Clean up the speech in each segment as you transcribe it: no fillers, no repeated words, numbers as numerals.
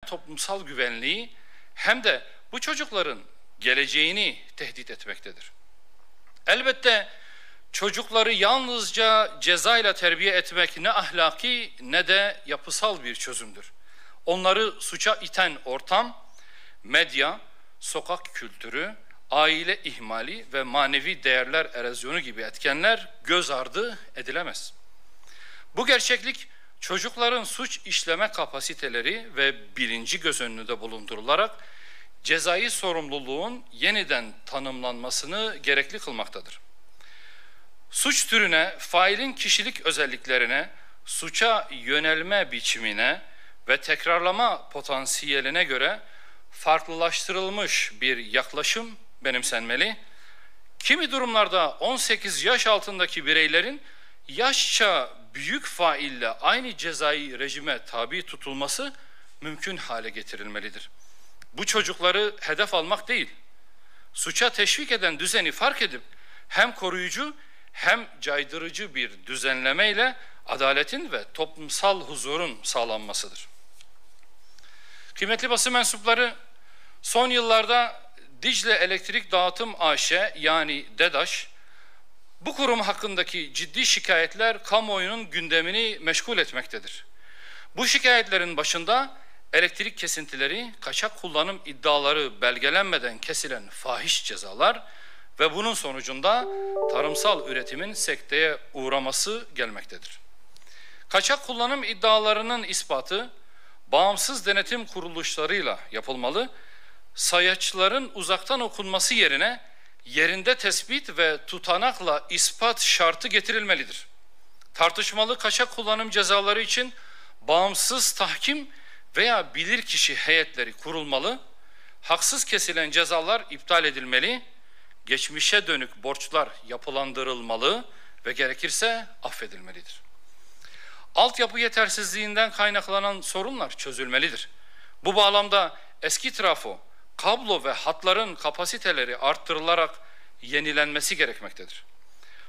toplumsal güvenliği hem de bu çocukların geleceğini tehdit etmektedir. Elbette çocukları yalnızca cezayla terbiye etmek ne ahlaki ne de yapısal bir çözümdür. Onları suça iten ortam, medya, sokak kültürü, aile ihmali ve manevi değerler erozyonu gibi etkenler göz ardı edilemez. Bu gerçeklik çocukların suç işleme kapasiteleri ve bilinci göz önünde bulundurularak cezai sorumluluğun yeniden tanımlanmasını gerekli kılmaktadır. Suç türüne, failin kişilik özelliklerine, suça yönelme biçimine ve tekrarlama potansiyeline göre farklılaştırılmış bir yaklaşım benimsenmeli. Kimi durumlarda 18 yaş altındaki bireylerin yaşça büyük faille aynı cezai rejime tabi tutulması mümkün hale getirilmelidir. Bu çocukları hedef almak değil, suça teşvik eden düzeni fark edip hem koruyucu hem caydırıcı bir düzenlemeyle adaletin ve toplumsal huzurun sağlanmasıdır. Kıymetli basın mensupları, son yıllarda Dicle Elektrik Dağıtım AŞ yani DEDAŞ, bu kurum hakkındaki ciddi şikayetler kamuoyunun gündemini meşgul etmektedir. Bu şikayetlerin başında elektrik kesintileri, kaçak kullanım iddiaları belgelenmeden kesilen fahiş cezalar ve bunun sonucunda tarımsal üretimin sekteye uğraması gelmektedir. Kaçak kullanım iddialarının ispatı bağımsız denetim kuruluşlarıyla yapılmalı, sayaçların uzaktan okunması yerine yerinde tespit ve tutanakla ispat şartı getirilmelidir. Tartışmalı kaçak kullanım cezaları için bağımsız tahkim veya bilirkişi heyetleri kurulmalı, haksız kesilen cezalar iptal edilmeli, geçmişe dönük borçlar yapılandırılmalı ve gerekirse affedilmelidir. Altyapı yetersizliğinden kaynaklanan sorunlar çözülmelidir. Bu bağlamda eski trafo, kablo ve hatların kapasiteleri arttırılarak yenilenmesi gerekmektedir.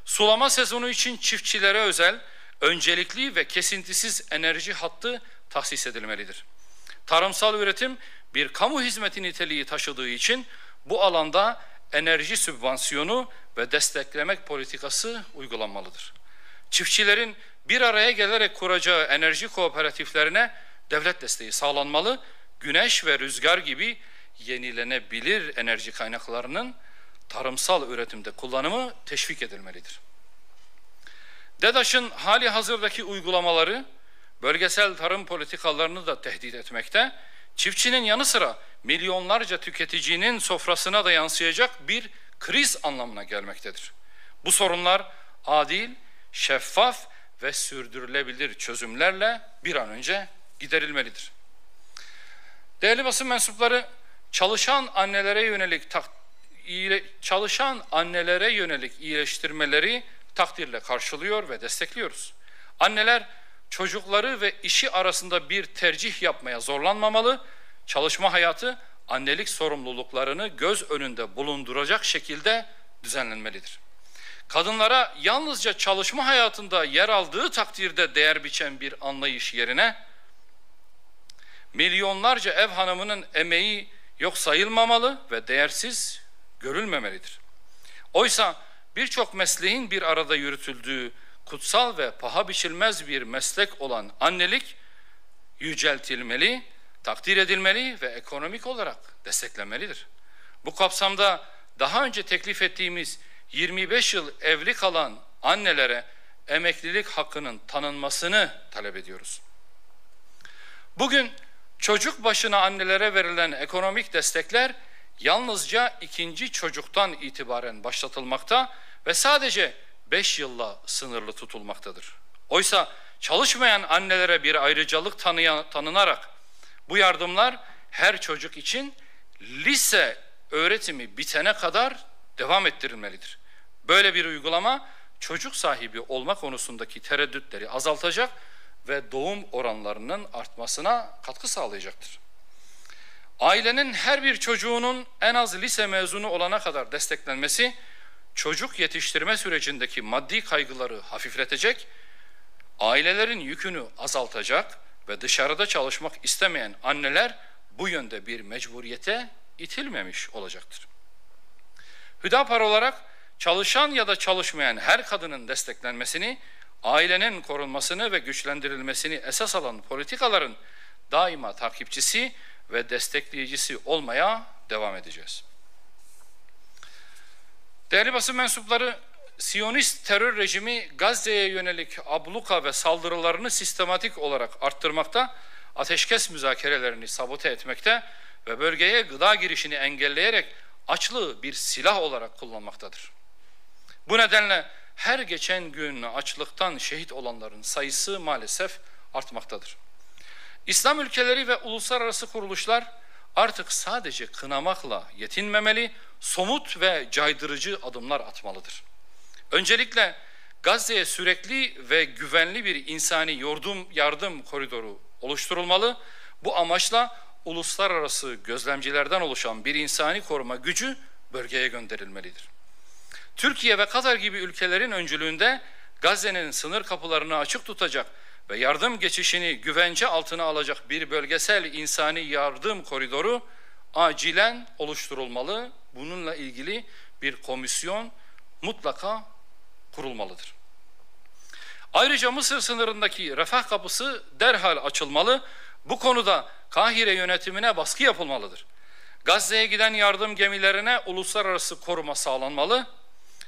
Sulama sezonu için çiftçilere özel, öncelikli ve kesintisiz enerji hattı tahsis edilmelidir. Tarımsal üretim bir kamu hizmeti niteliği taşıdığı için bu alanda enerji sübvansiyonu ve desteklemek politikası uygulanmalıdır. Çiftçilerin bir araya gelerek kuracağı enerji kooperatiflerine devlet desteği sağlanmalı, güneş ve rüzgar gibi yenilenebilir enerji kaynaklarının tarımsal üretimde kullanımı teşvik edilmelidir. DEDAŞ'ın hali hazırdaki uygulamaları bölgesel tarım politikalarını da tehdit etmekte, çiftçinin yanı sıra milyonlarca tüketicinin sofrasına da yansıyacak bir kriz anlamına gelmektedir. Bu sorunlar adil, şeffaf ve sürdürülebilir çözümlerle bir an önce giderilmelidir. Değerli basın mensupları, çalışan annelere yönelik iyileştirmeleri takdirle karşılıyor ve destekliyoruz. Anneler çocukları ve işi arasında bir tercih yapmaya zorlanmamalı, çalışma hayatı annelik sorumluluklarını göz önünde bulunduracak şekilde düzenlenmelidir. Kadınlara yalnızca çalışma hayatında yer aldığı takdirde değer biçen bir anlayış yerine milyonlarca ev hanımının emeği yok sayılmamalı ve değersiz görülmemelidir. Oysa birçok mesleğin bir arada yürütüldüğü kutsal ve paha biçilmez bir meslek olan annelik yüceltilmeli, takdir edilmeli ve ekonomik olarak desteklenmelidir. Bu kapsamda daha önce teklif ettiğimiz 25 yıl evli kalan annelere emeklilik hakkının tanınmasını talep ediyoruz. Bugün çocuk başına annelere verilen ekonomik destekler yalnızca ikinci çocuktan itibaren başlatılmakta ve sadece 5 yılla sınırlı tutulmaktadır. Oysa çalışmayan annelere bir ayrıcalık tanınarak bu yardımlar her çocuk için lise öğretimi bitene kadar devam ettirilmelidir. Böyle bir uygulama çocuk sahibi olma konusundaki tereddütleri azaltacak ve doğum oranlarının artmasına katkı sağlayacaktır. Ailenin her bir çocuğunun en az lise mezunu olana kadar desteklenmesi, çocuk yetiştirme sürecindeki maddi kaygıları hafifletecek, ailelerin yükünü azaltacak ve dışarıda çalışmak istemeyen anneler bu yönde bir mecburiyete itilmemiş olacaktır. Hüdapar olarak çalışan ya da çalışmayan her kadının desteklenmesini, ailenin korunmasını ve güçlendirilmesini esas alan politikaların daima takipçisi ve destekleyicisi olmaya devam edeceğiz. Değerli basın mensupları, Siyonist terör rejimi Gazze'ye yönelik abluka ve saldırılarını sistematik olarak arttırmakta, ateşkes müzakerelerini sabote etmekte ve bölgeye gıda girişini engelleyerek açlığı bir silah olarak kullanmaktadır. Bu nedenle her geçen gün açlıktan şehit olanların sayısı maalesef artmaktadır. İslam ülkeleri ve uluslararası kuruluşlar artık sadece kınamakla yetinmemeli, somut ve caydırıcı adımlar atmalıdır. Öncelikle Gazze'ye sürekli ve güvenli bir insani yardım koridoru oluşturulmalı. Bu amaçla uluslararası gözlemcilerden oluşan bir insani koruma gücü bölgeye gönderilmelidir. Türkiye ve Katar gibi ülkelerin öncülüğünde Gazze'nin sınır kapılarını açık tutacak ve yardım geçişini güvence altına alacak bir bölgesel insani yardım koridoru acilen oluşturulmalı. Bununla ilgili bir komisyon mutlaka kurulmalıdır. Ayrıca Mısır sınırındaki refah kapısı derhal açılmalı. Bu konuda Kahire yönetimine baskı yapılmalıdır. Gazze'ye giden yardım gemilerine uluslararası koruma sağlanmalı.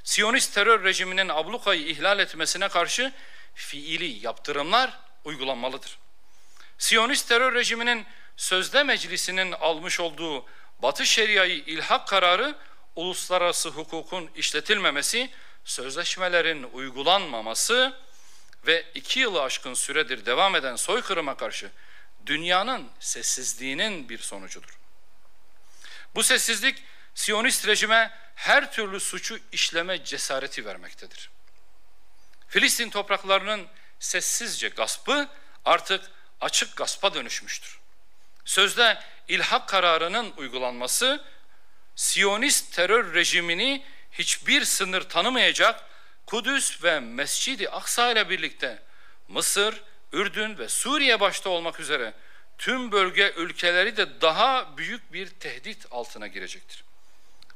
Siyonist terör rejiminin ablukayı ihlal etmesine karşı fiili yaptırımlar uygulanmalıdır. Siyonist terör rejiminin sözde meclisinin almış olduğu Batı Şeria'yı ilhak kararı, uluslararası hukukun işletilmemesi, sözleşmelerin uygulanmaması ve 2 yılı aşkın süredir devam eden soykırıma karşı dünyanın sessizliğinin bir sonucudur. Bu sessizlik Siyonist rejime her türlü suçu işleme cesareti vermektedir. Filistin topraklarının sessizce gaspı artık açık gaspa dönüşmüştür. Sözde ilhak kararının uygulanması, Siyonist terör rejimini hiçbir sınır tanımayacak Kudüs ve Mescid-i Aksa ile birlikte Mısır, Ürdün ve Suriye başta olmak üzere tüm bölge ülkeleri de daha büyük bir tehdit altına girecektir.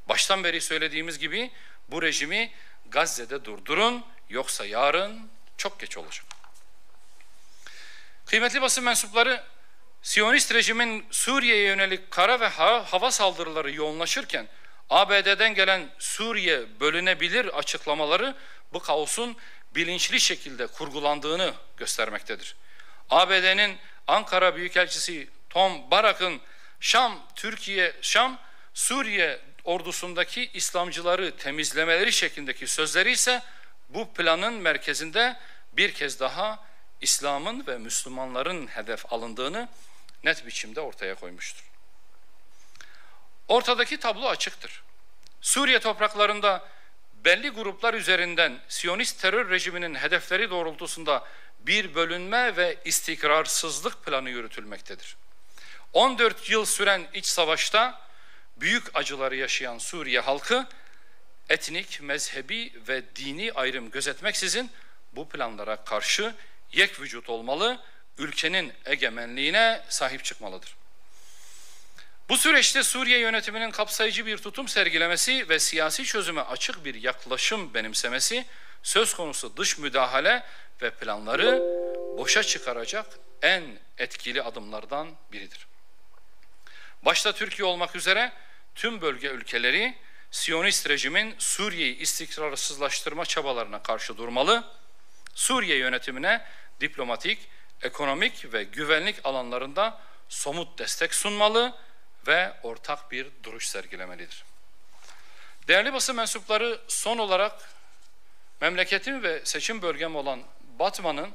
Baştan beri söylediğimiz gibi bu rejimi Gazze'de durdurun, yoksa yarın çok geç olacak. Kıymetli basın mensupları, Siyonist rejimin Suriye'ye yönelik kara ve hava saldırıları yoğunlaşırken ABD'den gelen Suriye bölünebilir açıklamaları bu kaosun bilinçli şekilde kurgulandığını göstermektedir. ABD'nin Ankara Büyükelçisi Tom Barak'ın Şam, Suriye ordusundaki İslamcıları temizlemeleri şeklindeki sözleri ise bu planın merkezinde bir kez daha İslam'ın ve Müslümanların hedef alındığını net biçimde ortaya koymuştur. Ortadaki tablo açıktır. Suriye topraklarında belli gruplar üzerinden Siyonist terör rejiminin hedefleri doğrultusunda bir bölünme ve istikrarsızlık planı yürütülmektedir. 14 yıl süren iç savaşta büyük acıları yaşayan Suriye halkı etnik, mezhebi ve dini ayrım gözetmeksizin bu planlara karşı yekvücut olmalı, ülkenin egemenliğine sahip çıkmalıdır. Bu süreçte Suriye yönetiminin kapsayıcı bir tutum sergilemesi ve siyasi çözüme açık bir yaklaşım benimsemesi söz konusu dış müdahale ve planları boşa çıkaracak en etkili adımlardan biridir. Başta Türkiye olmak üzere tüm bölge ülkeleri Siyonist rejimin Suriye'yi istikrarsızlaştırma çabalarına karşı durmalı, Suriye yönetimine diplomatik, ekonomik ve güvenlik alanlarında somut destek sunmalı ve ortak bir duruş sergilemelidir. Değerli basın mensupları, son olarak memleketim ve seçim bölgem olan Batman'ın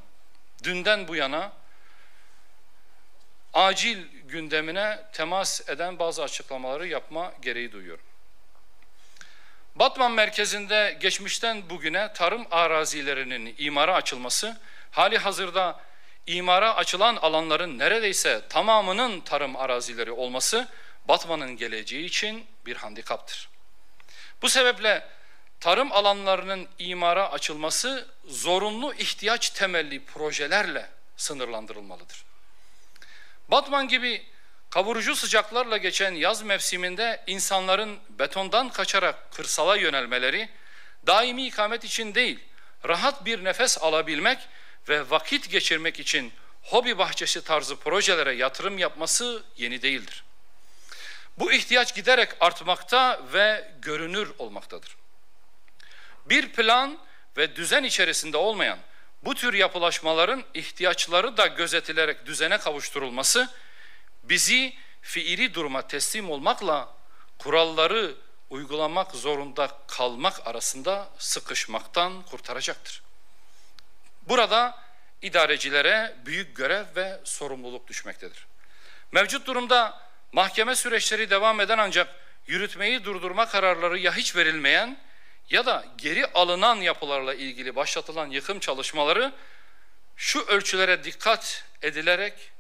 dünden bu yana acil gündemine temas eden bazı açıklamaları yapma gereği duyuyorum. Batman merkezinde geçmişten bugüne tarım arazilerinin imara açılması, hali hazırda imara açılan alanların neredeyse tamamının tarım arazileri olması Batman'ın geleceği için bir handikaptır. Bu sebeple tarım alanlarının imara açılması zorunlu ihtiyaç temelli projelerle sınırlandırılmalıdır. Batman gibi Kavurucu sıcaklarla geçen yaz mevsiminde insanların betondan kaçarak kırsala yönelmeleri, daimi ikamet için değil, rahat bir nefes alabilmek ve vakit geçirmek için hobi bahçesi tarzı projelere yatırım yapması yeni değildir. Bu ihtiyaç giderek artmakta ve görünür olmaktadır. Bir plan ve düzen içerisinde olmayan bu tür yapılaşmaların ihtiyaçları da gözetilerek düzene kavuşturulması, bizi fiili duruma teslim olmakla kuralları uygulamak zorunda kalmak arasında sıkışmaktan kurtaracaktır. Burada idarecilere büyük görev ve sorumluluk düşmektedir. Mevcut durumda mahkeme süreçleri devam eden ancak yürütmeyi durdurma kararları ya hiç verilmeyen ya da geri alınan yapılarla ilgili başlatılan yıkım çalışmaları şu ölçülere dikkat edilerek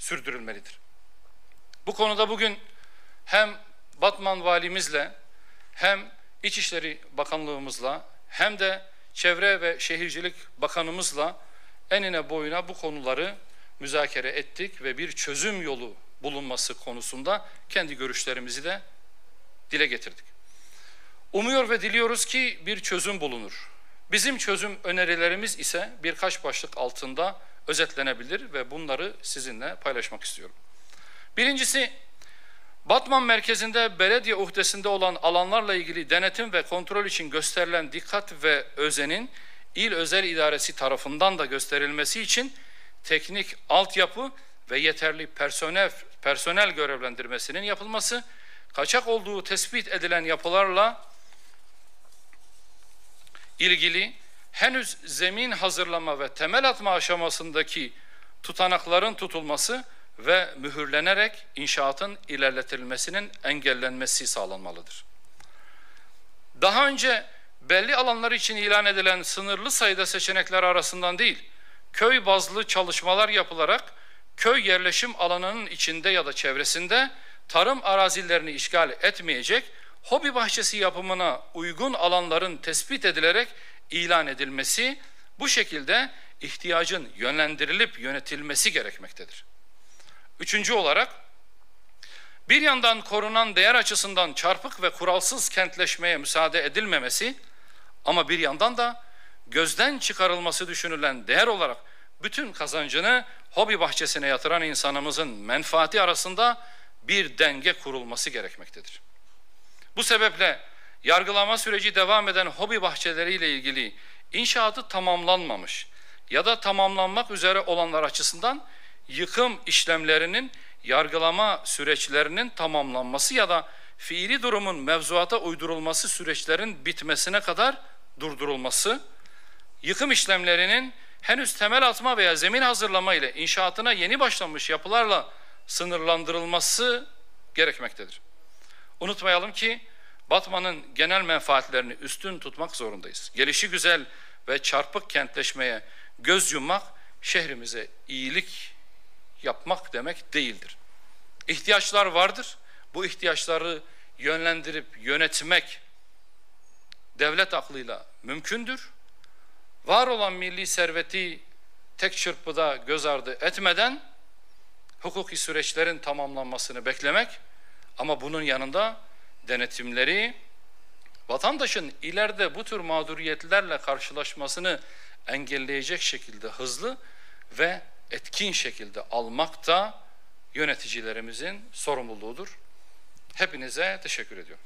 sürdürülmelidir. Bu konuda bugün hem Batman valimizle hem İçişleri Bakanlığımızla hem de Çevre ve Şehircilik Bakanımızla enine boyuna bu konuları müzakere ettik ve bir çözüm yolu bulunması konusunda kendi görüşlerimizi de dile getirdik. Umuyor ve diliyoruz ki bir çözüm bulunur. Bizim çözüm önerilerimiz ise birkaç başlık altında özetlenebilir ve bunları sizinle paylaşmak istiyorum. Birincisi, Batman merkezinde belediye uhdesinde olan alanlarla ilgili denetim ve kontrol için gösterilen dikkat ve özenin İl Özel İdaresi tarafından da gösterilmesi için teknik altyapı ve yeterli personel görevlendirmesinin yapılması, kaçak olduğu tespit edilen yapılarla ilgili henüz zemin hazırlama ve temel atma aşamasındaki tutanakların tutulması ve mühürlenerek inşaatın ilerletilmesinin engellenmesi sağlanmalıdır. Daha önce belli alanlar için ilan edilen sınırlı sayıda seçenekler arasından değil, köy bazlı çalışmalar yapılarak köy yerleşim alanının içinde ya da çevresinde tarım arazilerini işgal etmeyecek, hobi bahçesi yapımına uygun alanların tespit edilerek ilan edilmesi, bu şekilde ihtiyacın yönlendirilip yönetilmesi gerekmektedir. Üçüncü olarak, bir yandan korunan değer açısından çarpık ve kuralsız kentleşmeye müsaade edilmemesi ama bir yandan da gözden çıkarılması düşünülen değer olarak bütün kazancını hobi bahçesine yatıran insanımızın menfaati arasında bir denge kurulması gerekmektedir. Bu sebeple yargılama süreci devam eden hobi bahçeleriyle ilgili inşaatı tamamlanmamış ya da tamamlanmak üzere olanlar açısından yıkım işlemlerinin yargılama süreçlerinin tamamlanması ya da fiili durumun mevzuata uydurulması süreçlerin bitmesine kadar durdurulması, yıkım işlemlerinin henüz temel atma veya zemin hazırlama ile inşaatına yeni başlanmış yapılarla sınırlandırılması gerekmektedir. Unutmayalım ki Batman'ın genel menfaatlerini üstün tutmak zorundayız. Gelişigüzel ve çarpık kentleşmeye göz yummak şehrimize iyilik yapmak demek değildir. İhtiyaçlar vardır. Bu ihtiyaçları yönlendirip yönetmek devlet aklıyla mümkündür. Var olan milli serveti tek çırpıda göz ardı etmeden hukuki süreçlerin tamamlanmasını beklemek ama bunun yanında denetimleri vatandaşın ileride bu tür mağduriyetlerle karşılaşmasını engelleyecek şekilde hızlı ve etkin şekilde almak da yöneticilerimizin sorumluluğudur. Hepinize teşekkür ediyorum.